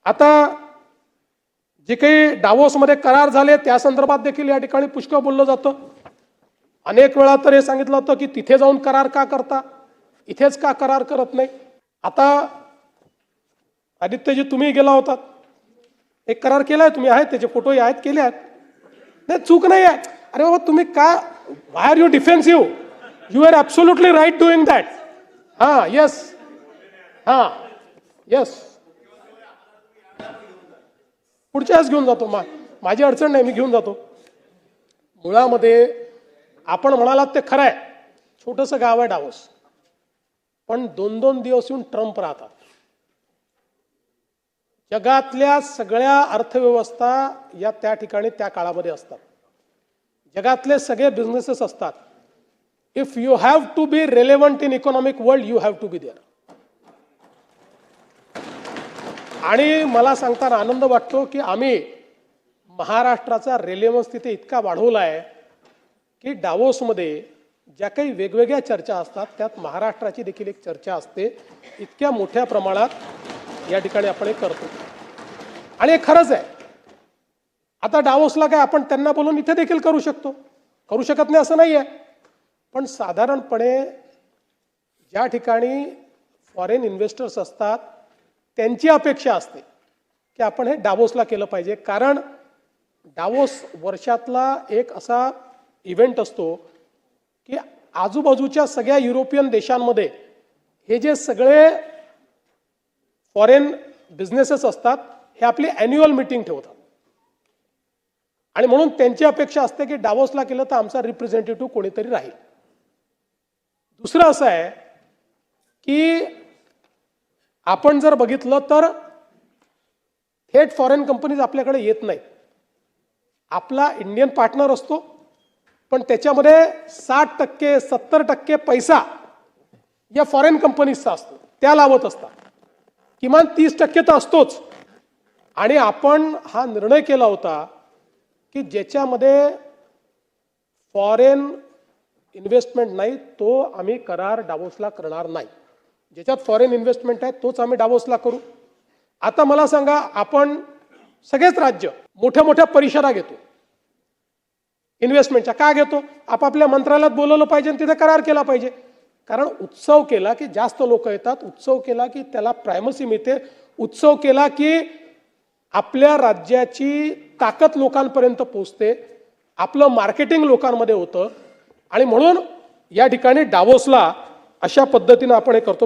आता जे काही डावोसमध्ये करार झाले त्या संदर्भात देखील या ठिकाणी पुष्कळ बोललं जातं. अनेक वेळा तर हे सांगितलं होतं की तिथे जाऊन करार का करता, इथेच का करार करत नाही. आता आदित्यजी तुम्ही गेला होतात, एक करार केलाय तुम्ही, आहेत त्याचे फोटोही आहेत, केले आहेत, नाही चूक नाही आहे. अरे बाबा तुम्ही का, why are you defensive, you are absolutely right doing that. हां येस, हां येस, पुढच्या वेळेस घेऊन जातो. माझी अडचण नाही, मी घेऊन जातो. मुळामध्ये आपण म्हणालात ते खरं आहे, छोटंसं गाव आहे डावोस, पण 2-2 दिवस येऊन ट्रम्प राहतात. जगातल्या सगळ्या अर्थव्यवस्था या त्या ठिकाणी त्या काळामध्ये असतात. जगातले सगळे बिझनेसेस असतात. If you have to be relevant in economic world, you have to be there. आणि मला सांगताना आनंद वाटतो की आम्ही महाराष्ट्राचा रेलेव्हन्स तिथे इतका वाढवला आहे की डावोसमध्ये ज्या काही वेगवेगळ्या चर्चा असतात त्यात महाराष्ट्राची देखील एक चर्चा असते. इतक्या मोठ्या प्रमाणात या ठिकाणी आपण हे करतो आणि हे खरंच आहे. आता डावोसला काय आपण त्यांना बोलून इथे देखील करू शकतो, करू शकत नाही असं नाही आहे, पण साधारणपणे ज्या ठिकाणी फॉरेन इन्व्हेस्टर्स असतात त्यांची अपेक्षा असते की आपण हे डावोसला केलं पाहिजे. कारण डावोस वर्षातला एक असा इव्हेंट असतो की आजूबाजूच्या सगळ्या युरोपियन देशांमध्ये हे जे सगळे फॉरेन बिझनेसेस असतात हे आपली ॲन्युअल मीटिंग ठेवतात आणि म्हणून त्यांची अपेक्षा असते की डावोसला केलं तर आमचा रिप्रेझेंटेटिव्ह कोणीतरी राहील. दुसरं असं आहे की आपण जर बघितलं तर थेट फॉरेन कंपनीज आपल्याकडे येत नाहीत. आपला इंडियन पार्टनर असतो, पण त्याच्यामध्ये 60% 70% पैसा या फॉरेन कंपनीजचा असतो, त्या लावत असतात. किमान 30% तर असतोच. आणि आपण हा निर्णय केला होता की ज्याच्यामध्ये फॉरेन इन्व्हेस्टमेंट नाही तो आम्ही करार डावोसला करणार नाही. ज्याच्यात फॉरेन इन्व्हेस्टमेंट आहे तोच आम्ही डावोसला करू. आता मला सांगा, आपण सगळेच राज्य मोठ्या मोठ्या परिषदा घेतो इन्व्हेस्टमेंटच्या. का घेतो? आपापल्या मंत्रालयात बोलवलं पाहिजे आणि तिथे करार केला पाहिजे. कारण उत्सव केला की जास्त लोक येतात, उत्सव केला की त्याला प्रायमसी मिळते, उत्सव केला की आपल्या राज्याची ताकद लोकांपर्यंत पोहोचते, आपलं मार्केटिंग लोकांमध्ये होतं. आणि म्हणून या ठिकाणी डावोसला अशा पद्धतीनं आपण हे करतो.